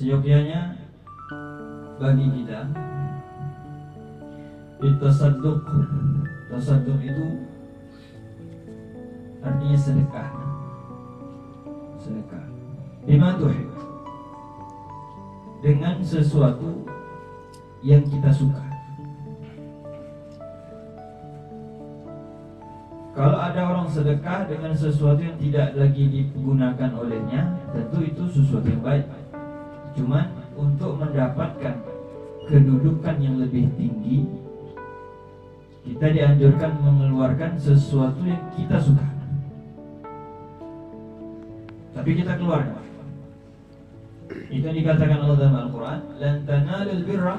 seyogyanya bagi kita Tasadduq. Tasadduq itu artinya sedekah. Sedekah bima tuhib, dengan sesuatu yang kita suka. Kalau ada orang sedekah dengan sesuatu yang tidak lagi digunakan olehnya, tentu itu sesuatu yang baik. Cuman untuk mendapatkan kedudukan yang lebih tinggi, kita dianjurkan mengeluarkan sesuatu yang kita suka. Tapi kita keluarkan. Itu yang dikatakan Allah dalam Al-Quran, lan tanalul birra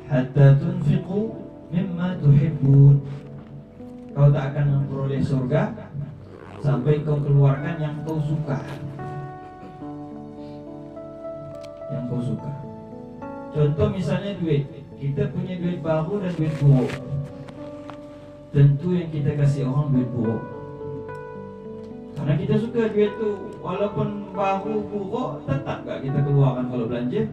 hatta tunfiqu mimma tuhibbun. Kau tak akan memperoleh surga sampai kau keluarkan yang kau suka. Yang kau suka. Contoh misalnya duit. Kita punya duit baru dan duit buruk. Tentu yang kita kasih orang duit buruk, karena kita suka duit tu. Walaupun baru buruk, tetap gak kita keluarkan kalau belanja.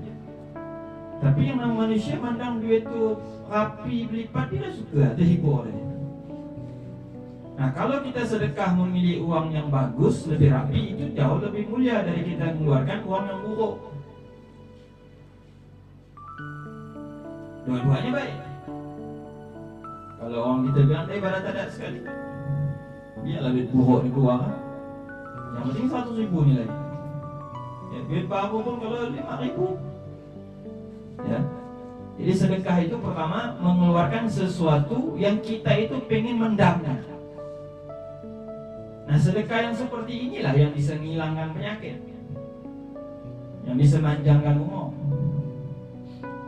Tapi yang namanya manusia mandang duit tu rapi berlipat, dia dah suka, terhibur dia. Nah, kalau kita sedekah memilih uang yang bagus, lebih rapi, itu jauh lebih mulia dari kita mengeluarkan uang yang buruk. Dua-duanya baik. Kalau orang kita bilang ibadah tak ada sekali, biarlah duit buruk dikeluarkan. Yang penting 100.000 nilai. Ya, duit baru pun kalau 5.000. Ya. Jadi sedekah itu pertama mengeluarkan sesuatu yang kita itu pengen mendamnya. Nah, sedekah yang seperti inilah yang bisa menghilangkan penyakit, yang bisa manjangkan umur.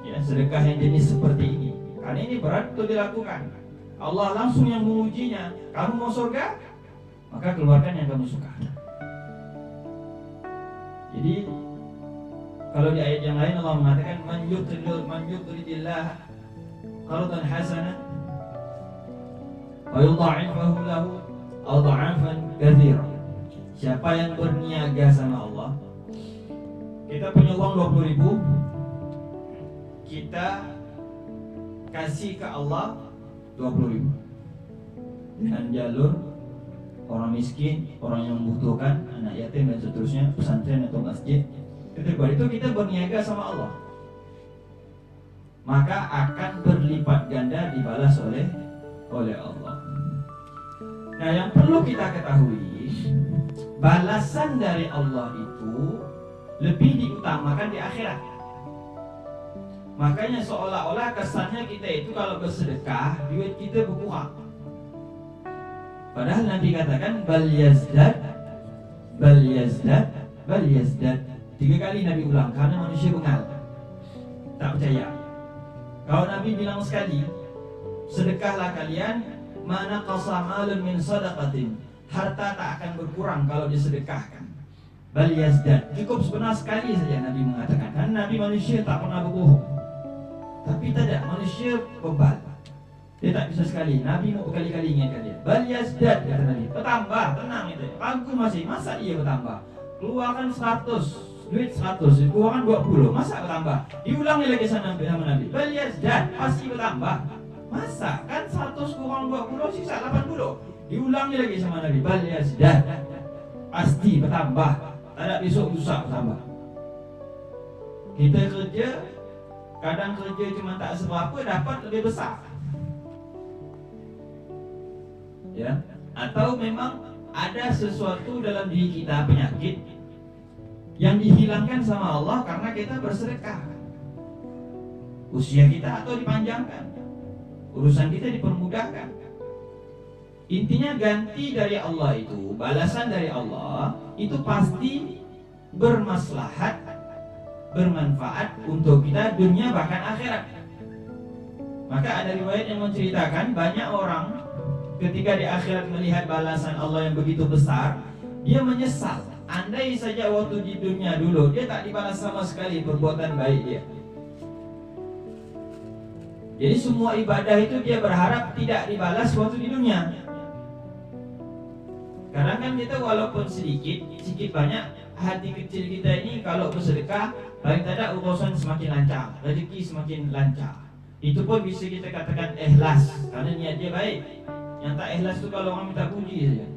Ya, sedekah yang jenis seperti ini, karena ini berat untuk dilakukan. Allah langsung yang mengujinya. Kamu mau surga? Maka keluarkan yang kamu suka. Jadi kalau di ayat yang lain Allah mengatakan man yuqridillah qardan hasanan wa yudha'ifahu lahu adha'afan katsira. Siapa yang berniaga sama Allah, kita punya uang 20.000, kita kasih ke Allah 20.000 dengan jalur orang miskin, orang yang membutuhkan, anak yatim dan seterusnya, pesantren atau masjid. Itu kita berniaga sama Allah, maka akan berlipat ganda dibalas oleh Allah. Nah, yang perlu kita ketahui, balasan dari Allah itu lebih diutamakan di akhirat. Makanya seolah-olah kesannya kita itu kalau bersedekah, duit kita berkurang. Padahal Nabi katakan bal yazdad. 3 kali Nabi ulang, karena manusia bengal, tak percaya. Kalau Nabi bilang sekali, sedekahlah kalian, mana qasamalun min sadaqatin, harta tak akan berkurang kalau disedekahkan. Bal yazdad, cukup sebenar sekali saja Nabi mengatakan. Karena Nabi manusia tak pernah berbohong. Tapi tidak, manusia bebal, dia tak bisa sekali. Nabi mau berkali-kali ingatkan dia. Bal yazdad, kata Nabi, bertambah, tenang itu. Ragu masih, masa iya bertambah? Keluarkan 100, duit 100, keluarkan 20, masa bertambah? Diulangi lagi sama Nabi. Bal yazdad, pasti bertambah. Masa? Kan 100 kurang 20, sisa 80. Diulangi lagi sama Nabi. Bal yazdad, pasti bertambah. Tak ada besok lusa bertambah. Kita kerja, kadang kerja cuma tak seberapa, dapat lebih besar. Ya, atau memang ada sesuatu dalam diri kita, penyakit yang dihilangkan sama Allah karena kita bersedekah. Usia kita atau dipanjangkan, urusan kita dipermudahkan. Intinya ganti dari Allah itu, balasan dari Allah itu pasti bermaslahat, bermanfaat untuk kita dunia bahkan akhirat. Maka ada riwayat yang menceritakan banyak orang ketika di akhirat melihat balasan Allah yang begitu besar, dia menyesal. Andai saja waktu di dunia dulu dia tak dibalas sama sekali perbuatan baik dia. Jadi semua ibadah itu dia berharap tidak dibalas waktu di dunia. Karena kan kita walaupun sedikit banyak hati kecil kita ini kalau bersedekah, paling tidak urusan semakin lancar, rezeki semakin lancar. Itu pun bisa kita katakan ikhlas, karena niat dia baik. Yang tak ikhlas itu kalau orang minta puji saja.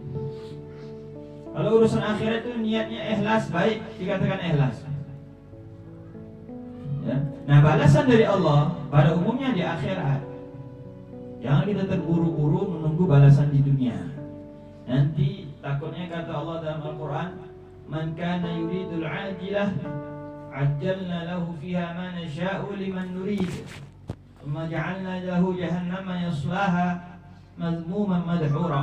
Kalau urusan akhirat itu niatnya ikhlas, baik, dikatakan ikhlas. Ya. Nah, balasan dari Allah pada umumnya di akhirat. Jangan kita terburu-buru menunggu balasan di dunia. Nanti takutnya kata Allah dalam Al-Quran, man kana yuridul ajilah ajjalna lahu fiha ma nasha'u liman nurid thumma ja'alna lahu jahannama yaslaha mazmuman madhura.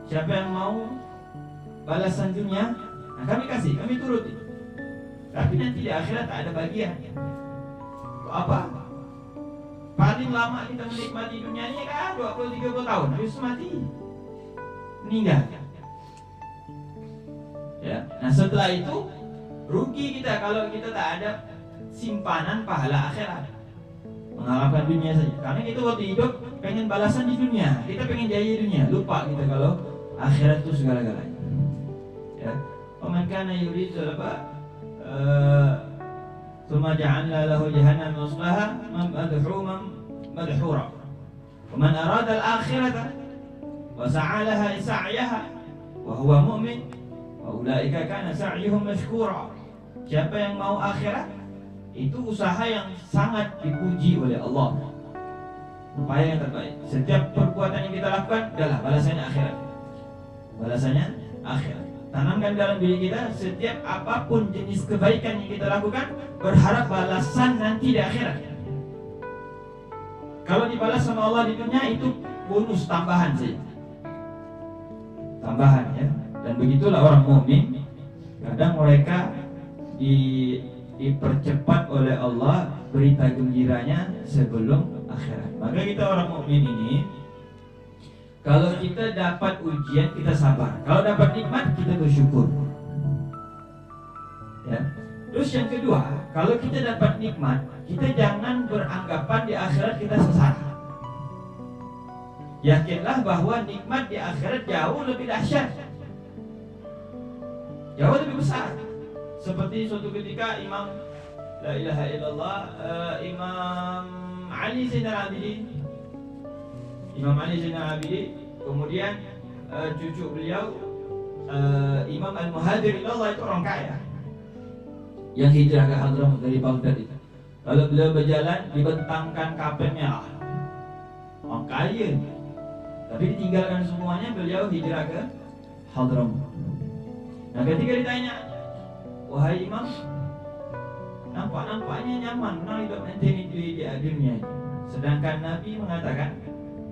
Siapa yang mau balasan dunia, nah kami kasih, kami turuti. Tapi nanti di akhirat tak ada bagian. Apa? Paling lama kita menikmati dunia ini kan 20-30 tahun, habis itu mati, meninggal. Ya. Nah setelah itu rugi kita kalau kita tak ada simpanan pahala akhirat, mengharapkan dunia saja. Karena kita waktu hidup pengen balasan di dunia, kita pengen jaya dunia, lupa kita kalau akhirat itu segala-galanya. Ya. Waman kana yuridu apa? Tsumma ja'alna lahu jahannama yaslaha madhuman madhura. Wa man arada al-akhirata wa sa'a laha sa'yaha wa huwa mu'min wa ulaika kana sa'yuhum mashkura. Siapa yang mau akhirat, itu usaha yang sangat dipuji oleh Allah. Upaya yang terbaik. Setiap perbuatan yang kita lakukan adalah balasannya akhirat. Balasannya akhirat. Tanamkan dalam diri kita, setiap apapun jenis kebaikan yang kita lakukan, berharap balasan nanti di akhirat. Kalau dibalas sama Allah di dunia, itu bonus tambahan saja. Tambahan ya. Dan begitulah orang mukmin. Kadang mereka dipercepat oleh Allah berita gembiranya sebelum akhirat. Maka kita orang mukmin ini, kalau kita dapat ujian, kita sabar. Kalau dapat nikmat, kita bersyukur. Ya. Terus yang kedua, kalau kita dapat nikmat, kita jangan beranggapan di akhirat kita sengsara. Yakinlah bahwa nikmat di akhirat jauh lebih dahsyat, jauh lebih besar. Seperti suatu ketika Imam La ilaha illallah Imam Ali Zainal Abidin, kemudian cucu beliau Imam Al-Muhajir Ilallah, itu orang kaya yang hijrah ke Hadramut dari Baghdad itu. Lalu beliau berjalan, dibentangkan kapten merah, orang kaya, tapi ditinggalkan semuanya, beliau hijrah ke Hadramut. Nah ketika ditanya, wahai Imam, nampaknya nyaman, menang hidup nanti di dunia. Sedangkan Nabi mengatakan,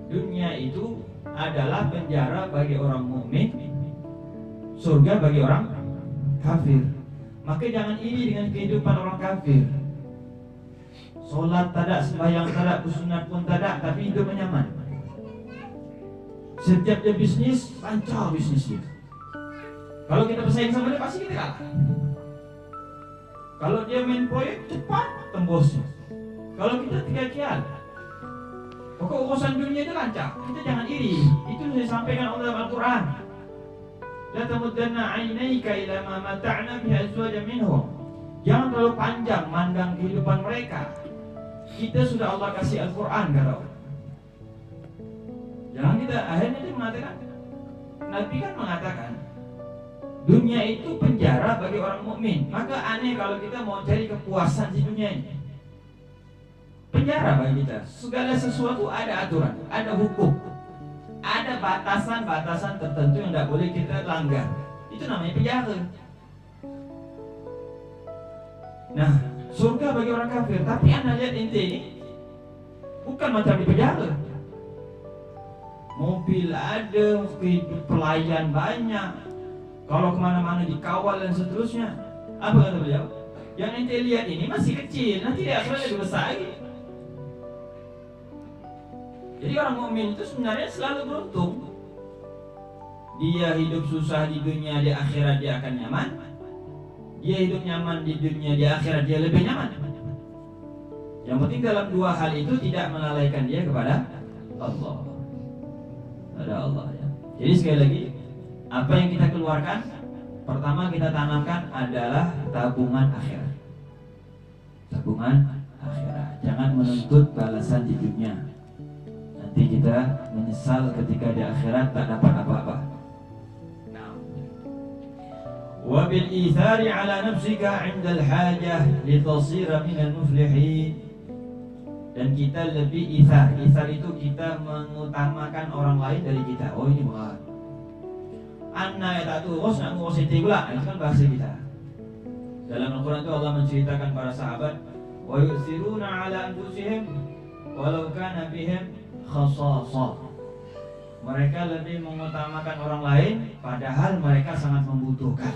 dunia itu adalah penjara bagi orang mukmin, surga bagi orang kafir. Maka jangan iri dengan kehidupan orang kafir. Solat tadak, sembahyang tadak, bersunat pun tadak, tapi hidup nyaman. Setiap dia bisnis, lancar bisnisnya. Kalau kita bersaing sama dia, pasti kita kalah. Kalau dia main proyek, cepat tembusnya. Kalau kita tiga-tiga, pokok urusan dunia itu lancar. Kita jangan iri. Itu saya sampaikan Allah dalam Al-Quran. La tamuddanna 'ainaika ila ma mata'na bihi azwajan minhum. Jangan terlalu panjang mandang kehidupan mereka. Kita sudah Allah kasih Al-Quran, kata Allah. Jangan kita, akhirnya dia mengatakan, Nabi kan mengatakan, dunia itu penjara bagi orang mukmin. Maka aneh kalau kita mau cari kepuasan di dunia ini. Penjara bagi kita. Segala sesuatu ada aturan, ada hukum, ada batasan-batasan tertentu yang tidak boleh kita langgar. Itu namanya penjara. Nah, surga bagi orang kafir. Tapi anda lihat ente ini, bukan macam di penjara. Mobil ada, pelayan banyak, kalau kemana-mana dikawal dan seterusnya. Apa kata beliau? Yang ente lihat ini masih kecil, nanti di akhirat lebih besar lagi. Jadi orang mukmin itu sebenarnya selalu beruntung. Dia hidup susah di dunia, di akhirat dia akan nyaman. Dia hidup nyaman di dunia, di akhirat dia lebih nyaman. Yang penting dalam dua hal itu tidak melalaikan dia kepada Allah. Ada Allah ya. Jadi sekali lagi, apa yang kita keluarkan pertama kita tanamkan adalah tabungan akhirat. Tabungan akhirat. Jangan menuntut balasan di dunia. Nanti kita menyesal ketika di akhirat tak dapat apa-apa. Wa bil ithari ala nafsika 'inda al-hajah litasira minal muflihin. Dan kita lebih ithar. Ithar itu kita mengutamakan orang lain dari kita. Oh ini berat. Anna ya tak turus nak ngurus itu pula. Itu kan bahasa kita. Dalam Al-Quran itu Allah menceritakan para sahabat, wa yusiruna ala anfusihim walau kana bihim khasasah. Mereka lebih mengutamakan orang lain padahal mereka sangat membutuhkan.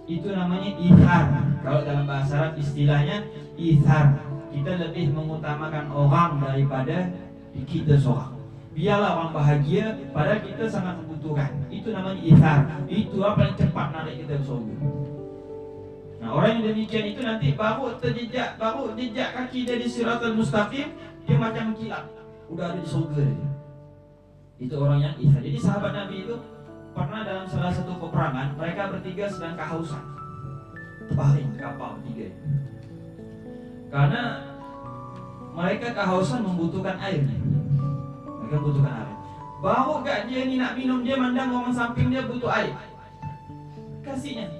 Itu namanya ithar. Kalau dalam bahasa Arab istilahnya ithar. Kita lebih mengutamakan orang daripada kita seorang. Biarlah orang bahagia padahal kita sangat membutuhkan. Itu namanya ithar. Itu apa yang cepat narik kita ke surga. Nah, orang yang demikian itu nanti baru jejak kaki dia di siratal mustaqim, dia macam kilat. Udah ada di surga dia. Itu orang yang ithar. Jadi sahabat Nabi itu pernah dalam salah satu peperangan, mereka bertiga sedang kehausan. Terbaring kapal tiga. Karena mereka kehausan membutuhkan air. Mereka membutuhkan air. Baru gak dia ni nak minum, dia mandang orang samping dia butuh air. Kasihnya.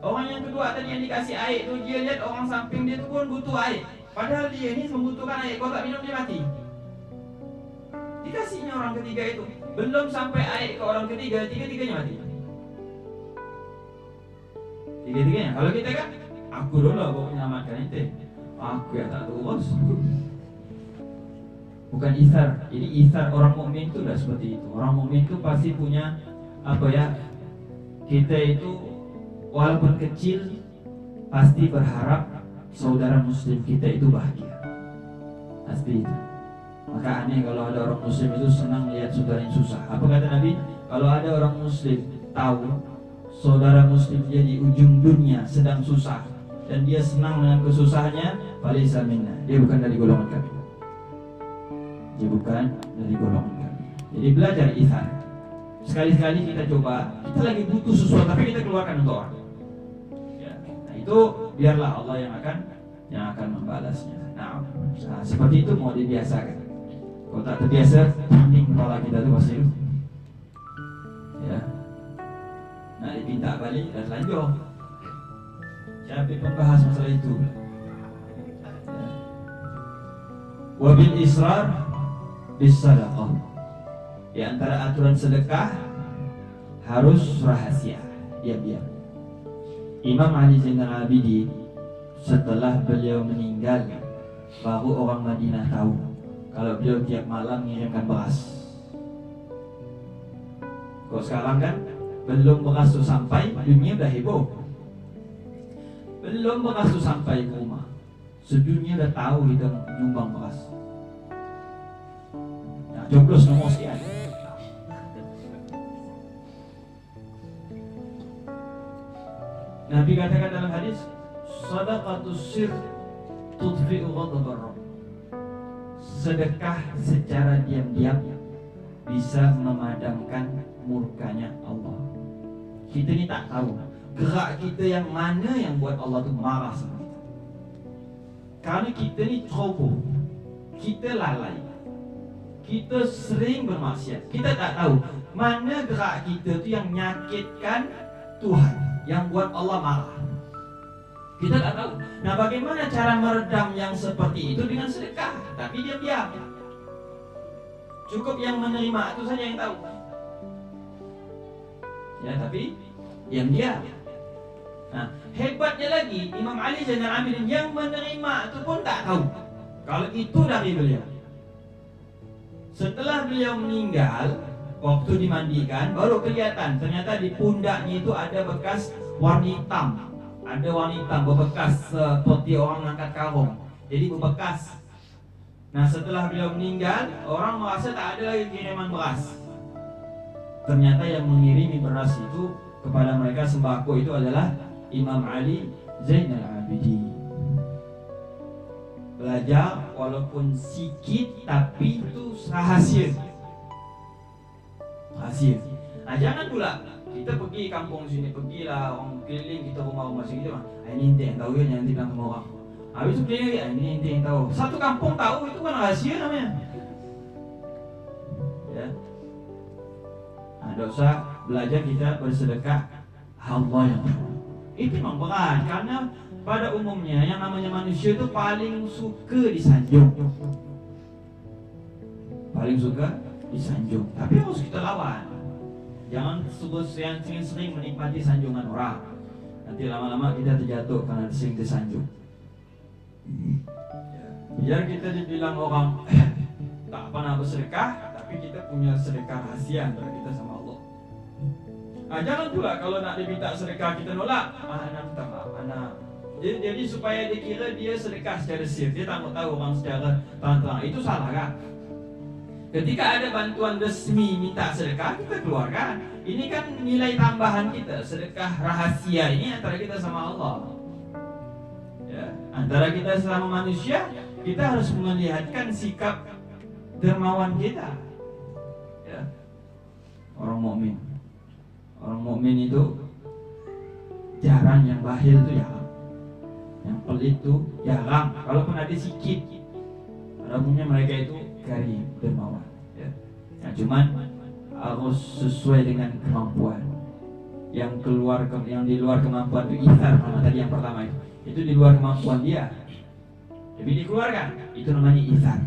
Orang yang kedua tadi yang dikasih air tu, dia lihat orang samping dia tu pun butuh air. Padahal dia ni membutuhkan air. Kalau tak minum dia mati. Dikasihnya orang ketiga itu. Belum sampai air ke orang ketiga, tiga-tiganya mati. Tiga-tiganya. Kalau kita kan, aku dulu aku menyelamatkan itu. Aku yang tak terus. Bukan ithar. Jadi ithar orang mukmin itu dah seperti itu. Orang mukmin itu pasti punya apa ya? Kita itu walaupun kecil pasti berharap saudara muslim kita itu bahagia. Pasti itu. Maka aneh kalau ada orang muslim itu senang melihat saudara yang susah. Apa kata Nabi? Kalau ada orang muslim tahu saudara muslim dia di ujung dunia sedang susah dan dia senang dengan kesusahannya, falaysa minna. Dia bukan dari golongan kami. Dia bukan dari golongan kami. Jadi belajar ithar. Sekali-sekali kita coba, kita lagi butuh sesuatu tapi kita keluarkan untuk orang. Ya. Nah itu biarlah Allah yang akan membalasnya. Nah, seperti itu mau dibiasakan. Kalau tak terbiasa, pening kepala kita tu pasti. Ya. Nak dipinta balik dan lanjut. Siapa pun bahas masalah itu. Ya. Wabil israr bis sadaqah. Di antara aturan sedekah harus rahasia, diam-diam. Imam Ali Zainal Abidin setelah beliau meninggal baru orang Madinah tahu kalau beliau tiap malam mengirimkan beras. Kalau sekarang kan belum beras itu sampai, dunia dah heboh. Belum beras itu sampai ke rumah, sedunia dah tahu kita nyumbang beras. Nah, joblos nomor sekian. Nabi katakan dalam hadis, sadaqatus sir tudfi'u ghadabar rabb. Sedekah secara diam-diam bisa memadamkan murkanya Allah. Kita ni tak tahu gerak kita yang mana yang buat Allah tu marah sama kita. Karena kita ni ceroboh, kita lalai, kita sering bermaksiat. Kita tak tahu mana gerak kita tu yang menyakitkan Tuhan, yang buat Allah marah. Kita tak tahu. Nah, bagaimana cara meredam yang seperti itu dengan sedekah? Tapi diam-diam. Cukup yang menerima itu saja yang tahu. Ya, tapi diam-diam. Nah, hebatnya lagi Imam Ali Zainal Abidin yang menerima itu pun tak tahu kalau itu dari beliau. Setelah beliau meninggal, waktu dimandikan baru kelihatan ternyata di pundaknya itu ada bekas warna hitam. Ada warna hitam berbekas seperti orang angkat karung. Jadi berbekas. Nah, setelah beliau meninggal, orang merasa tak ada lagi kiriman beras. Ternyata yang mengirimi beras itu kepada mereka sembako itu adalah Imam Ali Zainal Abidin. Belajar walaupun sikit tapi itu rahasia. Rahasia. Nah, jangan pula kita pergi kampung sini, pergilah orang keliling kita rumah-rumah sini kita ini ente yang tahu ya, nanti bilang sama orang. Habis itu keliling ini ente yang tahu. Satu kampung tahu itu kan rahasia namanya. Ya. Nah, tidak usah belajar kita bersedekah Allah yang tahu. Itu memang berat karena pada umumnya yang namanya manusia itu paling suka disanjung. Paling suka disanjung. Tapi harus kita lawan. Jangan yang sering menikmati sanjungan orang. Nanti lama-lama kita terjatuh karena sering disanjung. Biar kita dibilang orang tak pernah bersedekah, tapi kita punya sedekah rahasia antara kita sama Allah. Nah, jangan pula kalau nak diminta sedekah kita nolak. Anak minta maaf, anak. Jadi supaya dikira dia sedekah secara sir, dia tak mau tahu orang secara terang-terang. Itu salah kan? Ketika ada bantuan resmi minta sedekah, kita keluarkan. Ini kan nilai tambahan kita, sedekah rahasia ini antara kita sama Allah. Ya, antara kita sama manusia, kita harus melihatkan sikap dermawan kita. Ya. Orang mukmin itu jarang yang bakhil itu jarang, yang pelit itu jarang. Kalaupun ada sikit, pada umumnya mereka itu karim, dermawan. Ya. Nah, cuman harus sesuai dengan kemampuan. Yang di luar kemampuan itu ithar, tadi yang pertama itu di luar kemampuan dia, tapi dikeluarkan, itu namanya ithar.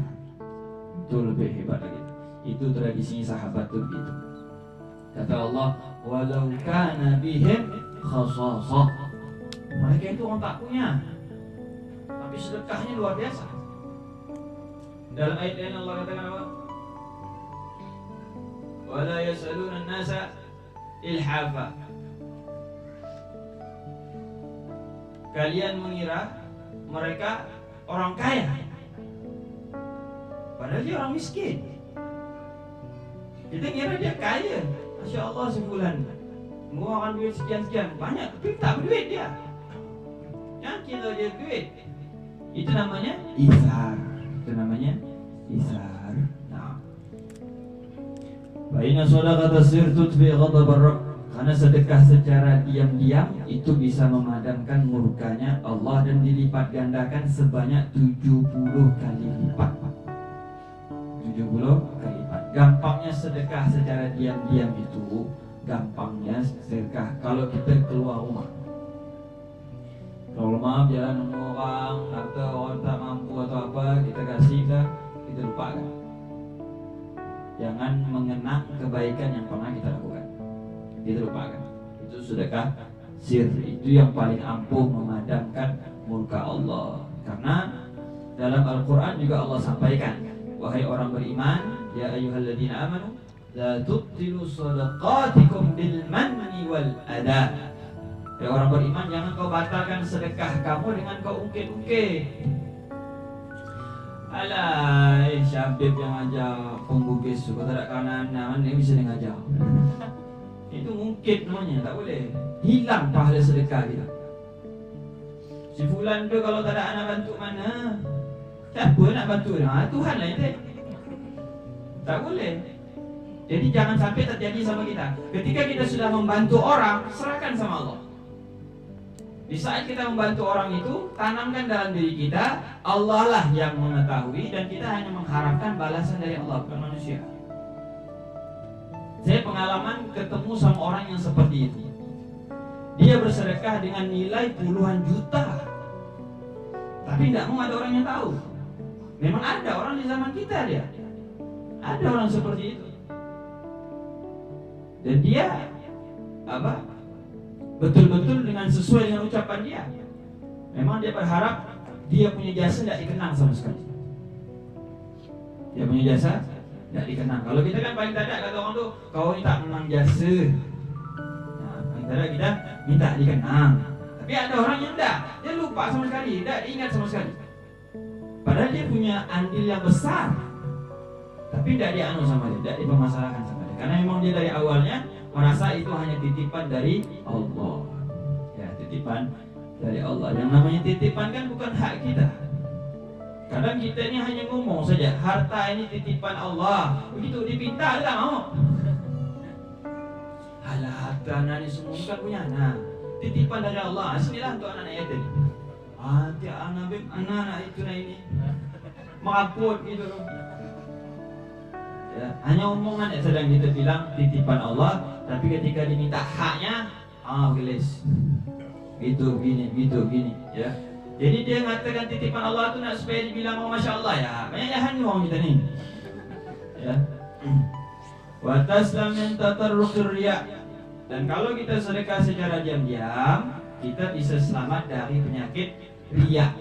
Itu lebih hebat lagi. Itu tradisi sahabat tuh begitu. Kata Allah, walau kana bihim khasasah. Mereka itu orang tak punya, tapi sedekahnya luar biasa. Dalam ayat lain Allah katakan apa? Wala yas'aluna an-nasa ilhafa. Kalian mengira mereka orang kaya, padahal dia orang miskin. Kita kira dia kaya, Masya Allah sebulan mengeluarkan duit sekian-sekian, banyak, tapi tak berduit dia. Jangan kira dia duit. Itu namanya ithar. Itu namanya ithar. Nah, Baina shadaqah tasir tutfi ghadab ar-rabb. Karena sedekah secara diam-diam itu bisa memadamkan murkanya Allah dan dilipat gandakan sebanyak 70 kali lipat. 70 kali lipat. Gampangnya sedekah secara diam-diam itu, gampangnya sedekah kalau kita keluar rumah. Kalau maaf jalan nemu orang atau orang tak mampu atau apa, kita kasih kita lupakan. Jangan mengenang kebaikan yang pernah kita lakukan, kita lupakan. Itu sedekah sir, itu yang paling ampuh memadamkan murka Allah. Karena dalam Al-Quran juga Allah sampaikan, wahai orang beriman, ya ayyuhalladzina amanu la tubtilu shadaqatikum bil manni wal adha. Ya orang beriman, jangan kau batalkan sedekah kamu dengan kau ungkit-ungkit. Alai, Syabib yang ajar pembugis suka tak ada kanan, mana bisa dia ngajar. Itu ungkit namanya, tak boleh. Hilang pahala sedekah kita. Si fulan tu kalau tak ada anak bantu mana? Siapa nak bantu dia? Tuhan lah yang tak boleh. Jadi jangan sampai terjadi sama kita. Ketika kita sudah membantu orang, serahkan sama Allah. Di saat kita membantu orang itu, tanamkan dalam diri kita, Allah lah yang mengetahui dan kita hanya mengharapkan balasan dari Allah, bukan manusia. Saya pengalaman ketemu sama orang yang seperti itu. Dia bersedekah dengan nilai puluhan juta, tapi tidak mau ada orang yang tahu. Memang ada orang di zaman kita dia, ada orang seperti itu. Dan dia apa? Betul-betul dengan sesuai dengan ucapan dia. Memang dia berharap dia punya jasa tidak dikenang sama sekali. Dia punya jasa tidak dikenang. Kalau kita kan paling tidak kata orang tu, kau ni tak menang jasa. Nah, paling tidak kita minta dikenang. Tapi ada orang yang tidak, dia lupa sama sekali, tidak ingat sama sekali. Padahal dia punya andil yang besar, tapi tidak dianu sama dia, tidak dipermasalahkan sama dia. Karena memang dia dari awalnya merasa itu hanya titipan dari Allah. Ya, titipan dari Allah. Yang namanya titipan kan bukan hak kita. Kadang kita ini hanya ngomong saja, harta ini titipan Allah. Begitu dipinta, dia tak mau. Alah, tanah ini semua bukan punya anak, titipan dari Allah. Sinilah untuk anak yatim. Tiap anak itu ini mengaput gitu loh. Ya, hanya omongan yang sedang kita bilang titipan Allah, tapi ketika diminta haknya, gelis. Gitu gini ya. Jadi dia mengatakan titipan Allah itu nak supaya dibilang masya Allah ya. Banyak jahan orang kita ni. Ya. Wa taslam min tatarruqir riya. Dan kalau kita sedekah secara diam-diam, kita bisa selamat dari penyakit riya.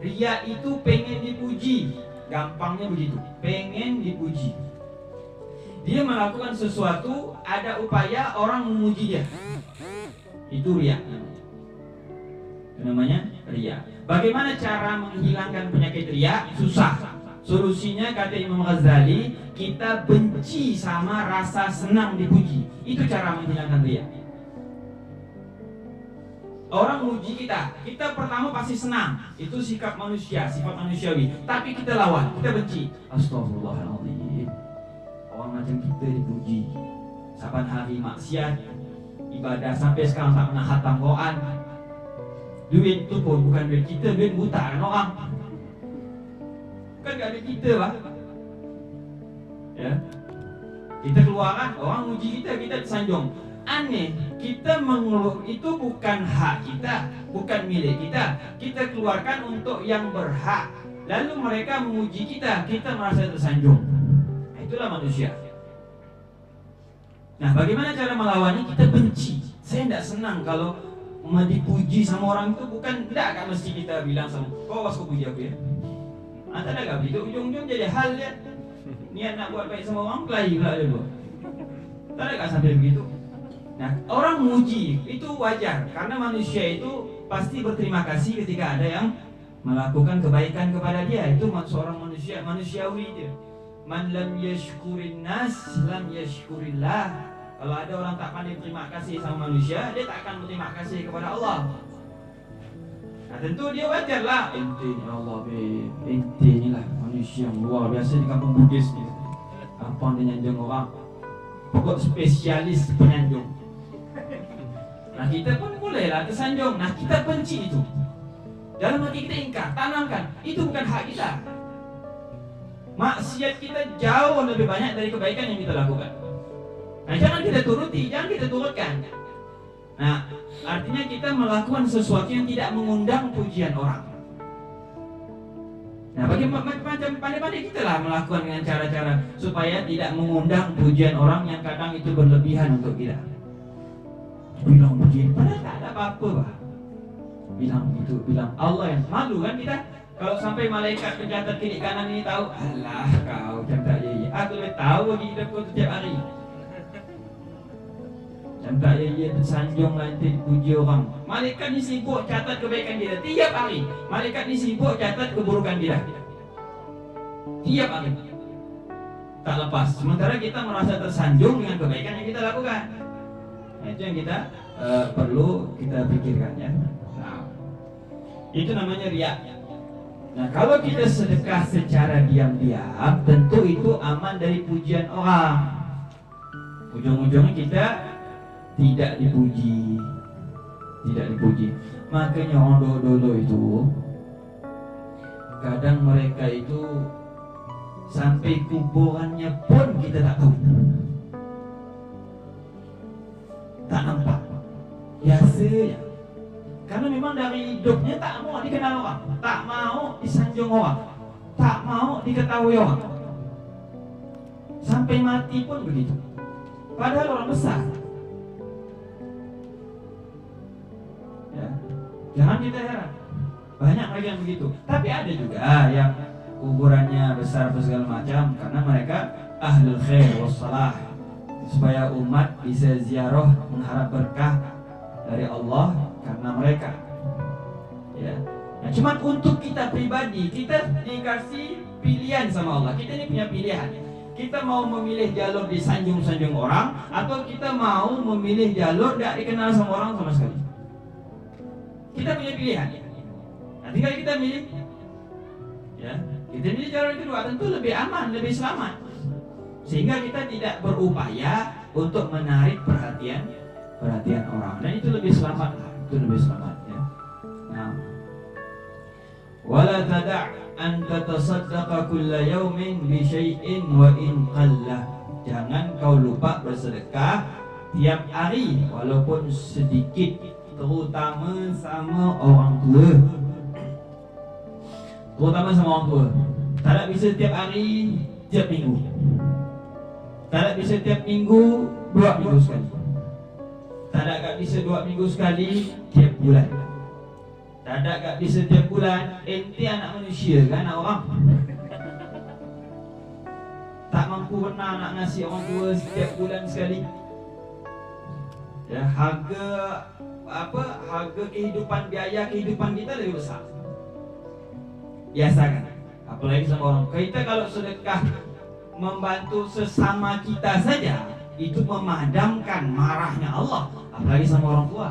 Riya itu pengen dipuji, gampangnya begitu. Pengen dipuji. Dia melakukan sesuatu, ada upaya orang memuji dia. Itu riya. Itu namanya riya. Bagaimana cara menghilangkan penyakit riya? Susah. Solusinya kata Imam Ghazali, kita benci sama rasa senang dipuji. Itu cara menghilangkan riya. Orang muji kita pertama pasti senang. Itu sikap manusia, sifat manusiawi. Tapi kita lawan, kita benci. Astagfirullahaladzim. Orang macam kita dipuji. Saban hari maksiat, ibadah sampai sekarang tak pernah khatam Quran. Duit itu pun bukan duit kita, duit buta kan orang. Kan gak ada kita lah. Ya. Kita keluarkan, orang muji kita tersanjung. Aneh, kita mengeluh itu bukan hak kita, bukan milik kita. Kita keluarkan untuk yang berhak. Lalu mereka memuji kita merasa tersanjung. Itulah manusia. Nah, bagaimana cara melawannya? Kita benci. Saya tidak senang kalau dipuji sama orang itu. Tidak kan mesti kita bilang sama, kau awas kau puji aku ya. Tak ada gak begitu, ujung-ujung jadi hal ya. Niat nak buat baik sama orang, kelahi pula dia buat. Tak ada gak sampai begitu. Nah, orang muji itu wajar karena manusia itu pasti berterima kasih ketika ada yang melakukan kebaikan kepada dia. Itu seorang manusia, manusiawi dia. Man lam yashkurin nas lam yashkurillah. Kalau ada orang tak pandai berterima kasih sama manusia, dia tak akan berterima kasih kepada Allah. Nah, tentu dia wajar lah. Ente ni Allah ente ni lah manusia yang luar biasa di kampung Bugis ni. Apa dia nyanjung orang? Pokok spesialis penyanjung. Nah, kita pun mulailah tersanjung. Nah, kita benci itu. Dalam hati kita ingkar, tanamkan. Itu bukan hak kita. Maksiat kita jauh lebih banyak dari kebaikan yang kita lakukan. Nah, jangan kita turuti, jangan kita turutkan. Nah, artinya kita melakukan sesuatu yang tidak mengundang pujian orang. Nah, macam pandai-pandai kita lah melakukan dengan cara-cara supaya tidak mengundang pujian orang yang kadang itu berlebihan untuk kita. Bilang pujian, padahal tak ada apa-apa bah. Bilang Allah yang malu kan kita. Kalau sampai malaikat pencatat kiri kanan ini tahu, alah kau macam tak ya. Aku lebih tahu bagi hidupku setiap hari. Macam tak ya tersanjung nanti dipuji orang. Malaikat ni sibuk catat kebaikan dia tiap hari. Malaikat ni sibuk catat keburukan dia tiap hari. Tak lepas. Sementara kita merasa tersanjung dengan kebaikan yang kita lakukan. Nah, itu yang kita perlu kita pikirkan ya. Nah, itu namanya riya. Nah, kalau kita sedekah secara diam-diam, tentu itu aman dari pujian orang. Ujung-ujungnya kita tidak dipuji. Makanya orang dulu itu kadang mereka itu sampai kuburannya pun kita tak tahu, tak nampak. Biasa ya. Karena memang dari hidupnya tak mau dikenal orang, tak mau disanjung orang, tak mau diketahui orang. Sampai mati pun begitu. Padahal orang besar. Ya. Jangan kita heran. Banyak lagi yang begitu. Tapi ada juga yang kuburannya besar segala macam karena mereka ahlul khair wassalah, supaya umat bisa ziarah mengharap berkah dari Allah karena mereka. Ya. Nah, cuman untuk kita pribadi, kita dikasih pilihan sama Allah. Kita ini punya pilihan. Kita mau memilih jalur disanjung-sanjung orang, atau kita mau memilih jalur tidak dikenal sama orang sama sekali. Kita punya pilihan. Nah, tinggal kita milih. Ya, kita milih jalur yang kedua, tentu lebih aman, lebih selamat. Sehingga kita tidak berupaya untuk menarik perhatian perhatian orang, dan itu lebih selamat lah, itu lebih selamat ya. Nah, wala tada' an tatasaddaqa kulla yawmin bi syai'in wa in qalla. Jangan kau lupa bersedekah tiap hari walaupun sedikit, terutama sama orang tua. Terutama sama orang tua. Tak bisa tiap hari, tiap minggu. Tak bisa tiap minggu, 2 minggu sekali. Tak bisa 2 minggu sekali, tiap bulan. Tak bisa tiap bulan. Ente anak manusia kan, anak orang. Tak mampu benar nak ngasih orang tua setiap bulan sekali. Ya, harga kehidupan, biaya kehidupan kita lebih besar. Biasa kan? Apalagi sama orang. Kita kalau sedekah membantu sesama kita saja, itu memadamkan marahnya Allah. Apalagi sama orang tua.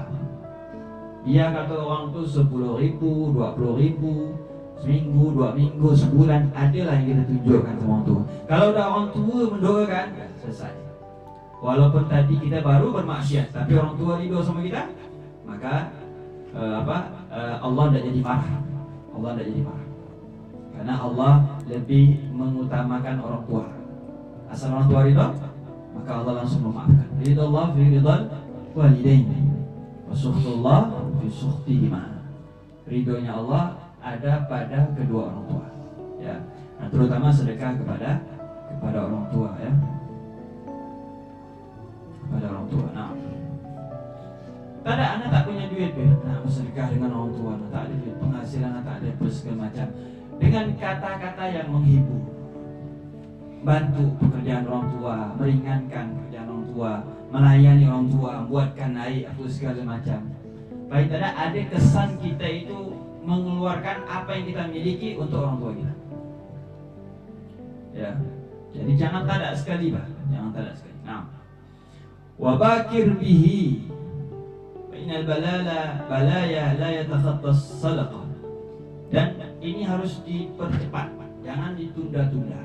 Dia kata orang tu 10.000, 20.000, seminggu, 2 minggu, sebulan, adalah yang kita tunjukkan sama orang tua. Kalau dah orang tua mendoakan, selesai. Walaupun tadi kita baru bermaksiat, tapi orang tua ridho sama kita, maka Allah tidak jadi marah. Allah tidak jadi marah. Karena Allah lebih mengutamakan orang tua. Asal orang tua ridho, maka Allah langsung memaafkan. Ridallah fi ridal walidain, wa sukhtullah fi sukhtihima. Ridhonya Allah ada pada kedua orang tua. Ya, nah, terutama sedekah kepada orang tua ya. Kepada orang tua. Nah, tak ada, anak tak punya duit, nah bersedekah dengan orang tua, anak tak ada duit, penghasilan anak tak ada, segala macam. Dengan kata-kata yang menghibur, bantu pekerjaan orang tua, meringankan pekerjaan orang tua, melayani orang tua, buatkan naik apa segala macam. Baik, ada kesan kita itu mengeluarkan apa yang kita miliki untuk orang tua kita. Ya, jadi jangan tadak sekali, Pak. Jangan tadak sekali. Nah, wabakir bihi, innal balaya la yatakhattas sadaqah. Dan ini harus dipercepat, jangan ditunda-tunda.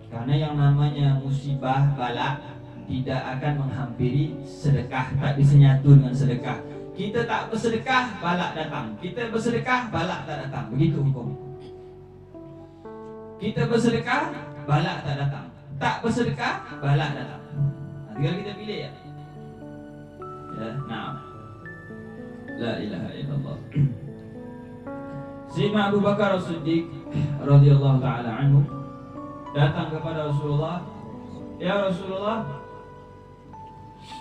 Karena yang namanya musibah, bala tidak akan menghampiri sedekah, tak bisa nyatu dengan sedekah. Kita tak bersedekah, balak datang. Kita bersedekah, balak tak datang. Begitu hukum. Kita bersedekah, balak tak datang. Tak bersedekah, balak datang. Nah, tinggal kita pilih ya. Ya, nah. La ilaha illallah. Sayyidina Abu Bakar As-Siddiq radhiyallahu taala anhu datang kepada Rasulullah, "Ya Rasulullah,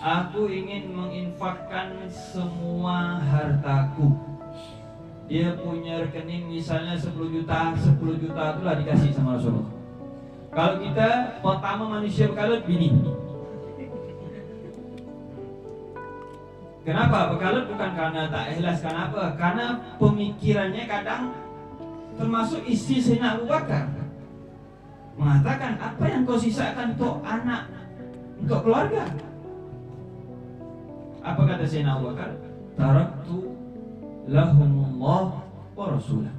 aku ingin menginfakkan semua hartaku." Dia punya rekening misalnya 10 juta, 10 juta itulah dikasih sama Rasulullah. Kalau kita pertama manusia berkalut, bini. Kenapa berkalut? Bukan karena tak ikhlas, kenapa? Karena pemikirannya kadang termasuk istri Sayyidina Abu Bakar mengatakan, apa yang kau sisakan untuk anak, untuk keluarga? Apa kata Sayyidina Abu Bakar? Taraktu lahumullah wa rasulah.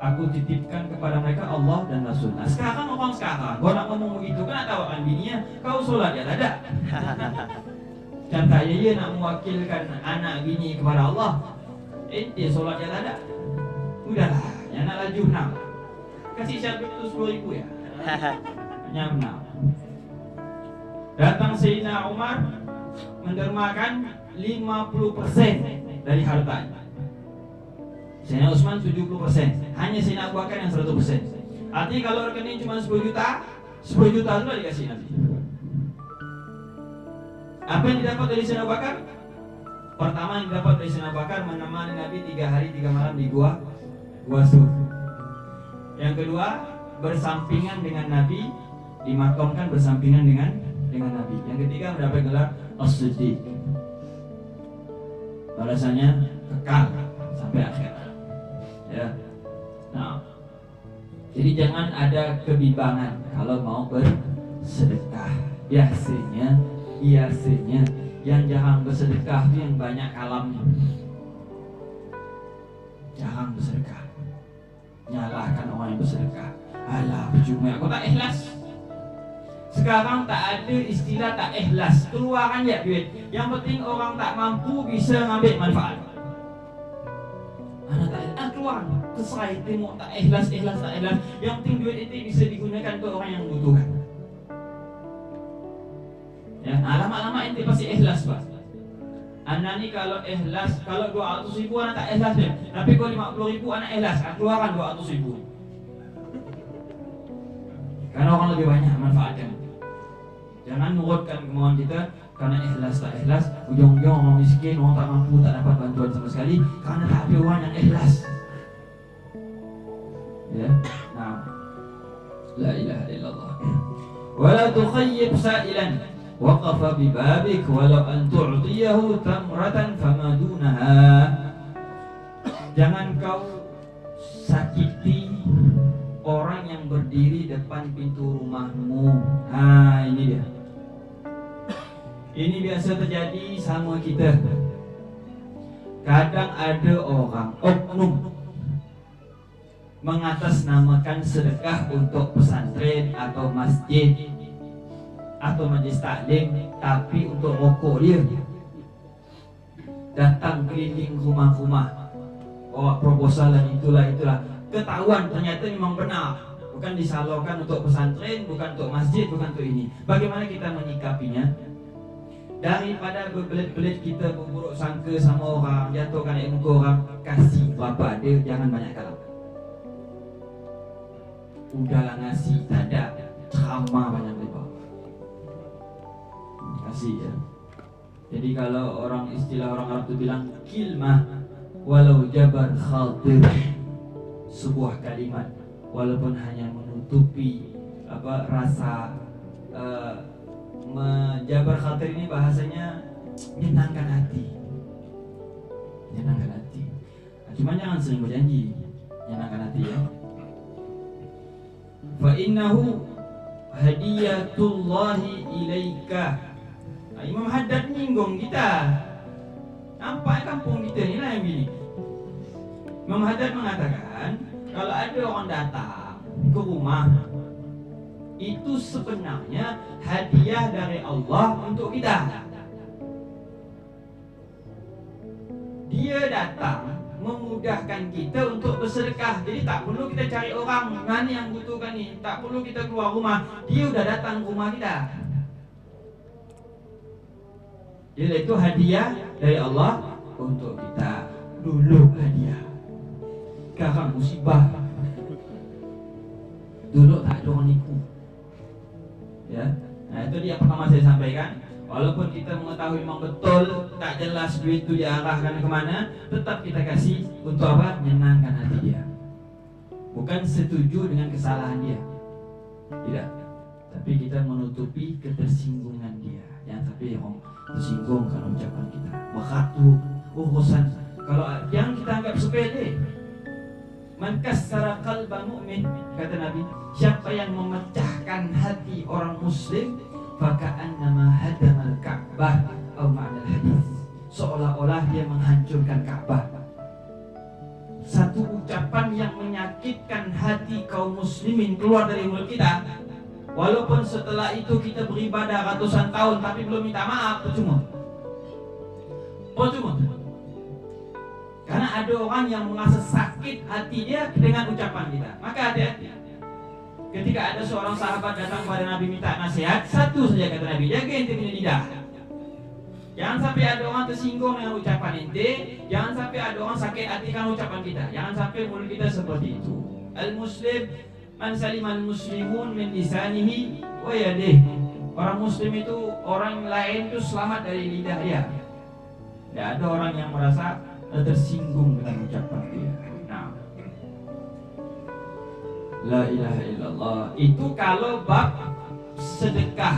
Aku titipkan kepada mereka Allah dan Rasul. Nah, sekarang kau nak ngomong begitu kan, tak tahu bininya, kau solat ya tak ada. Dan tak ya nak mewakilkan anak bini kepada Allah. Dia solat ya tak ada. Udahlah, yang nak laju enam. Kasih siapa itu 10.000 ya. Hanya 6. Datang Sayyidina Umar mendermakan 50% dari hartanya. Sayyidina Utsman 70%. Hanya Sayyidina Abu Bakar yang 100%. Artinya kalau rekening cuma 10 juta, 10 juta itu lah dikasih Nabi. Apa yang didapat dari Sayyidina Abu Bakar? Pertama yang didapat dari Sayyidina Abu Bakar, menemani Nabi 3 hari 3 malam di Gua Sur. Yang kedua, bersampingan dengan Nabi, dimakamkan bersampingan dengan Nabi. Yang ketiga, mendapat gelar As-Siddiq. Balasannya kekal sampai akhir. Ya. Nah, jadi jangan ada kebimbangan kalau mau bersedekah. Biasanya yang jarang bersedekah itu yang banyak kalamnya. Jarang bersedekah, nyalahkan orang yang bersedekah. Alah, percuma aku tak ikhlas. Sekarang tak ada istilah tak ikhlas. Keluaran je duit. Yang penting orang tak mampu bisa ngambil manfaat. Anak tak ikhlas, keluaran. Terserah tengok tak ikhlas. Yang penting duit itu bisa digunakan untuk orang yang membutuhkan. Ya, lama-lama ente pasti ikhlas, Pak. Anak ni kalau ikhlas, kalau 200 ribu anak tak ikhlas dia. Tapi kalau 50 ribu anak ikhlas, keluarkan 200 ribu. Karena orang lebih banyak manfaatkan. Jangan nurutkan kemauan kita karena ikhlas tak ikhlas, ujung-ujung orang miskin, orang tak mampu, tak dapat bantuan sama sekali karena tak ada orang yang ikhlas. Ya, nah, la ilaha illallah. Wala tukhayyib sa'ilan waqafa bibabik walau an tu'tiyahu tamratan fama dunaha. Jangan kau sakiti orang yang berdiri depan pintu rumahmu. Nah, ini dia. Ini biasa terjadi sama kita. Kadang ada orang oknum mengatasnamakan sedekah untuk pesantren atau masjid atau majlis taklim, tapi untuk rokok dia. Datang keliling rumah-rumah, bawa proposal dan itulah. Ketahuan ternyata memang benar, bukan disalurkan untuk pesantren, bukan untuk masjid, bukan untuk ini. Bagaimana kita menyikapinya? Daripada berbelit-belit kita berburuk sangka sama orang, jatuhkan air muka orang, kasih berapa ada, jangan banyak kalap. Udahlah ngasih, tak ada ceramah banyak lebar. Kasih ya. Jadi kalau istilah orang Arab itu bilang kilmah walau jabar khatir, sebuah kalimat walaupun hanya menutupi rasa menjabar khatir ini bahasanya menyenangkan hati. Cuma jangan sering berjanji menyenangkan hati ya. Fa innahu hadiyatullahi ilaika. Imam Haddad nyinggung kita. Nampak kampung kita ni lah yang gini. Imam Haddad mengatakan kalau ada orang datang ke rumah, itu sebenarnya hadiah dari Allah untuk kita. Dia datang memudahkan kita untuk bersedekah. Jadi tak perlu kita cari orang mana yang butuhkan ni, tak perlu kita keluar rumah, dia sudah datang ke rumah kita. Jadi itu hadiah dari Allah untuk kita. Dulu hadiah, sekarang musibah. Dulu tak ada orang nipu. Ya, nah itu dia pertama saya sampaikan. Walaupun kita mengetahui memang betul tak jelas duit itu diarahkan kemana, tetap kita kasih untuk apa? Menyenangkan hati dia. Bukan setuju dengan kesalahan dia, tidak. Tapi kita menutupi ketersinggungan dia. Jangan sampai orang tersinggung karena ucapan kita. Waktu urusan kalau yang kita anggap sepele. Man kassara qalba mu'min, kata Nabi, siapa yang memecahkan hati orang muslim, faka'annama hadamal Ka'bah atau ma'anal hadis, seolah-olah dia menghancurkan Ka'bah. Satu ucapan yang menyakitkan hati kaum muslimin keluar dari mulut kita, walaupun setelah itu kita beribadah ratusan tahun tapi belum minta maaf, percuma. Karena ada orang yang merasa sakit hati dia dengan ucapan kita. Maka hati-hati. Ketika ada seorang sahabat datang kepada Nabi minta nasihat, satu saja kata Nabi, jaga ente punya lidah. Jangan sampai ada orang tersinggung dengan ucapan ente, jangan sampai ada orang sakit hati dengan ucapan kita. Jangan sampai mulut kita seperti itu. Al-muslim man salimal muslimun min lisanihi wa yadihi. Orang muslim itu orang lain itu selamat dari lidah dia. Tidak ada orang yang merasa tersinggung dengan ucapan dia. Nah, la ilaha illallah itu kalau bab sedekah.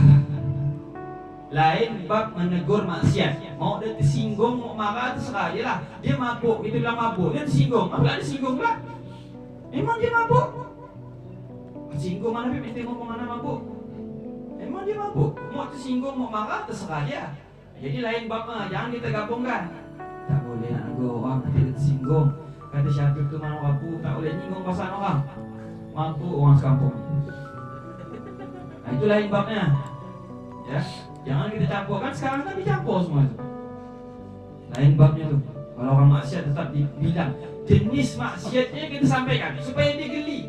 Lain bab menegur maksiat. Mau dia tersinggung, mau marah, terserah dia lah. Dia mabuk, kita bilang mabuk, dia tersinggung. Apa dia tersinggung pula? Memang dia mabuk. Tersinggung mana pergi ngomong mana mabuk? Memang dia mabuk. Mau tersinggung, mau marah, terserah dia. Jadi lain bab, jangan kita gabungkan. Tak boleh nak negur orang nanti tersinggung. Kata Syafir tu mana mabuk, tak boleh nyinggung pasal orang. Mabuk orang sekampung. Nah, itu lain babnya. Ya, jangan kita campurkan, sekarang kan dicampur semua itu. Lain babnya tuh. Kalau orang maksiat tetap dibilang jenis maksiatnya kita sampaikan supaya dia geli.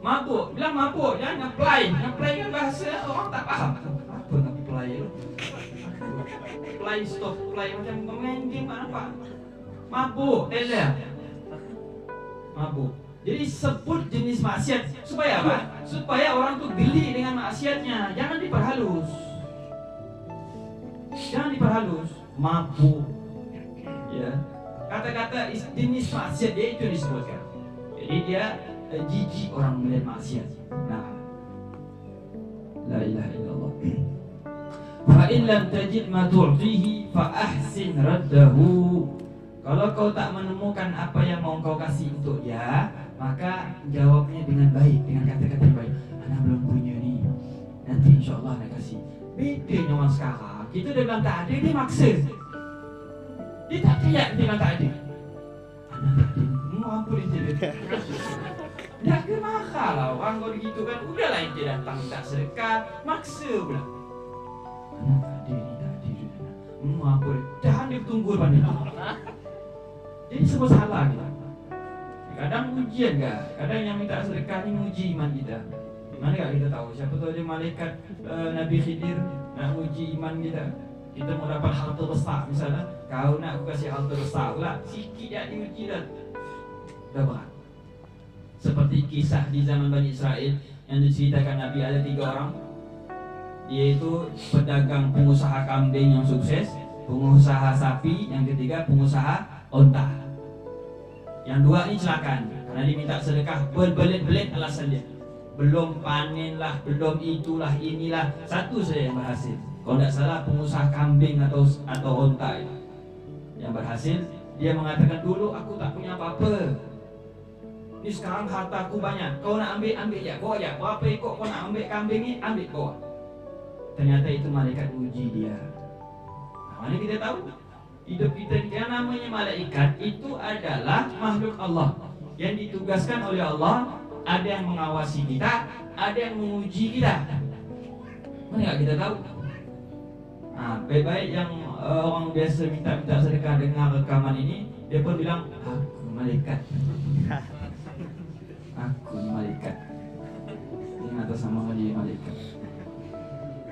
Mabuk, bilang mabuk, jangan nge-play kan bahasa orang tak paham. Apa nge-play itu? Play stop, play macam main game apa? Mabuk, teler. Mabuk. Jadi sebut jenis maksiat supaya apa? Supaya orang tuh geli dengan maksiatnya. Jangan diperhalus. Jangan diperhalus. Mabuk. Ya. Kata-kata jenis maksiat dia itu disebutkan. Jadi dia jijik orang melihat maksiat. Nah. La ilaha illallah. Fa in lam tajid ma tu'tihi fa ahsin raddahu. Kalau kau tak menemukan apa yang mau kau kasih untuk dia, maka jawabnya dengan baik, dengan kata-kata yang baik. Anak belum punya nih, nanti insyaAllah nak kasih. Bedanya orang sekarang, kita dah bilang tak ada, dia maksa. Dia tak kayak dia bilang tak ada. Anak tak ada, ampun dia. Dah ke marah lah orang kau begitu kan. Udahlah dia datang tak sedekah, maksa pula. Anak tak ada ni, tak ada juga. Ampun, jangan dia bertunggu depan dia. Jadi semua salah kita. Kadang ujian kan, kadang yang minta sedekah ni menguji iman kita. Mana tak kita tahu, siapa tahu dia malaikat Nabi Khidir nak uji iman kita. Kita mau dapat harta besar misalnya, kau nak aku kasih harta besar pula, sikit dah diuji dah berat. Seperti kisah di zaman Bani Israel yang diceritakan Nabi, ada 3 orang. Dia itu pedagang pengusaha kambing yang sukses, pengusaha sapi, yang ketiga pengusaha onta. Yang 2 ini celakaan karena diminta sedekah berbelit-belit alasan dia. Belum panen lah, belum itulah, inilah. Satu saja yang berhasil. Kalau tidak salah pengusaha kambing atau onta itu yang berhasil. Dia mengatakan, dulu aku tak punya apa-apa. Ini sekarang hartaku banyak. Kau nak ambil ya, bawa ya. Berapa ekor kau nak ambil kambing ni, ambil bawa. Ternyata itu malaikat uji dia. Nah, mana kita tahu? Hidup kita yang namanya malaikat itu adalah makhluk Allah yang ditugaskan oleh Allah. Ada yang mengawasi kita, ada yang menguji kita. Mana tak kita tahu? Nah, baik-baik yang orang biasa minta sedekah dengar rekaman ini, dia pun bilang, aku malaikat. Aku ni malaikat. Ini atas sama dia malaikat.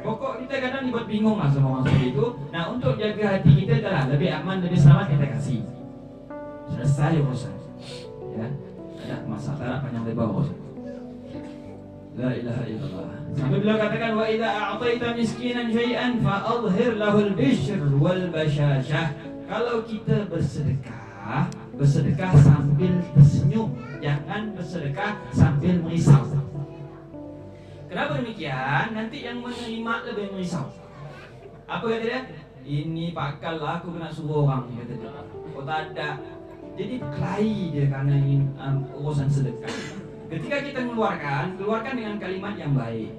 Pokok kita kadang dibuat bingung lah sama orang seperti itu. Nah, untuk jaga hati kita adalah lebih aman, lebih selamat kita kasih. Selesai urusan. Ya, ada masalah panjang lebar urusan. La ilaha illallah. Sampai beliau katakan, wa idza a'taita miskinan syai'an fa adhhir lahul bishr wal bashashah. Kalau kita bersedekah sambil tersenyum, jangan bersedekah sambil merisau. Kenapa demikian? Nanti yang menerima lebih merisau. Apa kata dia? Ini pakal lah, aku kena suruh orang, kata dia. Oh tak ada. Jadi kelahi dia karena ingin urusan sedekah. Ketika kita keluarkan dengan kalimat yang baik,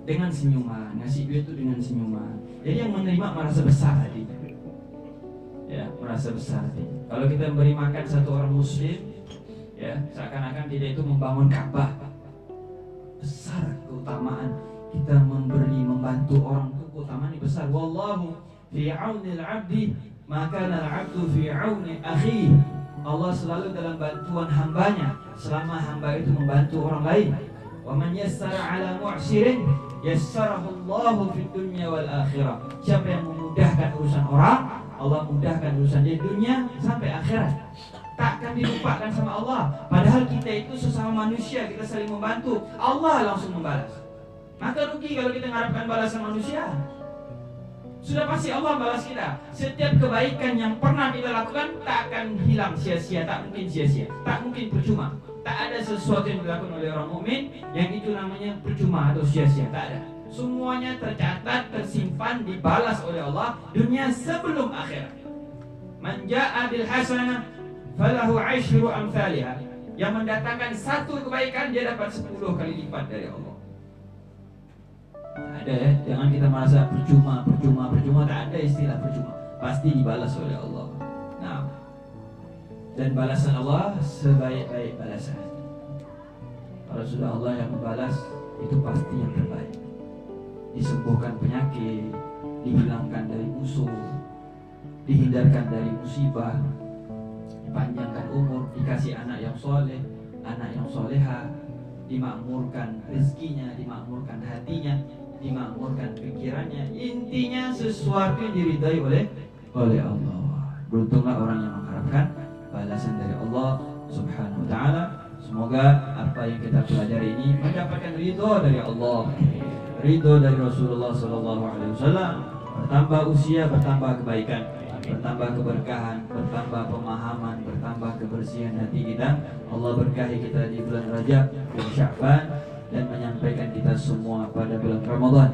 dengan senyuman. Ngasih duit itu dengan senyuman. Jadi yang menerima merasa besar hati. Ya, merasa besar hati. Kalau kita memberi makan satu orang muslim, ya, seakan-akan tidak itu membangun Ka'bah. Besar keutamaan kita membantu orang itu, keutamaan ini besar. Wallahu fi aunil 'abdi maka al-'abdu fi auni akhihi. Allah selalu dalam bantuan hambanya selama hamba itu membantu orang lain. Wa man yassara 'ala mu'sirin yassarahu Allahu fid dunya wal akhirah. Siapa yang memudahkan urusan orang, Allah mudahkan urusan di dunia sampai akhirat. Takkan dilupakan sama Allah. Padahal kita itu sesama manusia, kita saling membantu. Allah langsung membalas. Maka rugi kalau kita mengharapkan balasan manusia. Sudah pasti Allah balas kita. Setiap kebaikan yang pernah kita lakukan tak akan hilang sia-sia, tak mungkin sia-sia, tak mungkin percuma. Tak ada sesuatu yang dilakukan oleh orang mukmin yang itu namanya percuma atau sia-sia, tak ada. Semuanya tercatat, tersimpan, dibalas oleh Allah dunia sebelum akhirat. Man jaa bil hasanah falahu 'asyru amsalihha. Yang mendatangkan satu kebaikan dia dapat 10 kali lipat dari Allah. Ada ya, jangan kita merasa percuma, tak ada istilah percuma. Pasti dibalas oleh Allah. Nah, dan balasan Allah sebaik-baik balasan. Kalau sudah Allah yang membalas, itu pasti yang terbaik. Disembuhkan penyakit, dihilangkan dari musuh, dihindarkan dari musibah, dipanjangkan umur, dikasih anak yang soleh, anak yang soleha, dimakmurkan rezekinya, dimakmurkan hatinya, dimakmurkan pikirannya. Intinya sesuatu yang diridai oleh Allah. Beruntunglah orang yang mengharapkan balasan dari Allah Subhanahu wa taala. Semoga apa yang kita pelajari ini mendapatkan ridho dari Allah, ridho dari Rasulullah sallallahu alaihi wasallam. Bertambah usia, bertambah kebaikan, bertambah keberkahan, bertambah pemahaman, bertambah kebersihan hati kita. Allah berkahi kita di bulan Rajab dan Sya'ban, dan menyampaikan kita semua pada bulan Ramadan.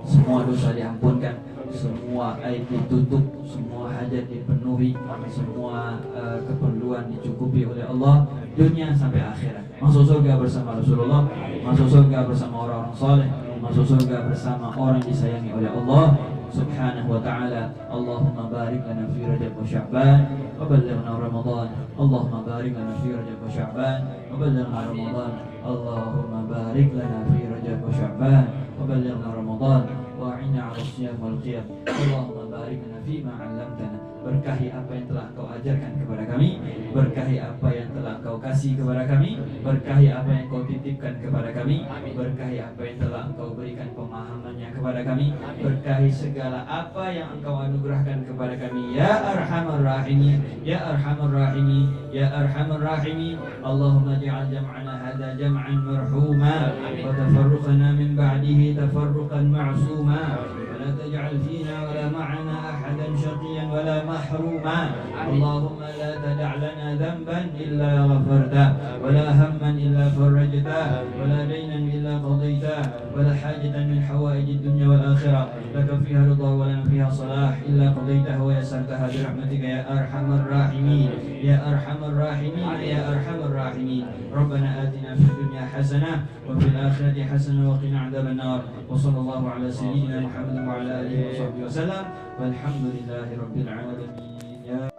Semua dosa diampunkan, semua aib ditutup, semua hajat dipenuhi, semua keperluan dicukupi oleh Allah, dunia sampai akhirat. Masuk surga bersama Rasulullah, masuk surga bersama orang-orang saleh, masuk surga bersama orang yang disayangi oleh Allah Subhanahu wa ta'ala. Allahumma barik lana fi Rajab wa Sya'ban wa ballighna Ramadan. Allahumma barik lana fi Rajab wa Sya'ban wa ballighna Ramadan. Allahumma barik lana fi Rajab wa Sya'ban wa ballighna Ramadan wa a'inna 'ala siyam wal qiyam. Allahumma barik lana fi ma 'allamtana. Berkahi apa yang telah Kau ajarkan kepada kami, berkahi apa yang telah Kau kasih kepada kami, berkahi apa yang Kau titipkan kepada kami, berkahi apa yang telah Engkau berikan pemahamannya kepada kami, berkahi segala apa yang Engkau anugerahkan kepada kami, ya arhamar rahimin, ya arhamar rahimin, ya arhamar rahimin. Allahumma ja'al jam'ana hadha jam'an marhuma wa tafarruqana min ba'dihi tafarruqan ma'suma. ولا تجعل فينا ولا معنا أحدا شقيا ولا محروما. اللهم لا تدع لنا ذنبا إلا غفرته، ولا هما إلا فرجته، ولا دينا إلا قضيته، ولا حاجة من حوائج الدنيا والآخرة لك فيها رضا ولنا فيها صلاح إلا قضيتها ويسرتها برحمتك يا أرحم الراحمين، يا أرحم الراحمين، يا أرحم الراحمين. ربنا آتنا في الدنيا حسنة وفي الآخرة حسنة وقنا عذاب النار. وصلى الله على سيدنا محمد وعلى آله وصحبه وسلم، والحمد لله رب العالمين.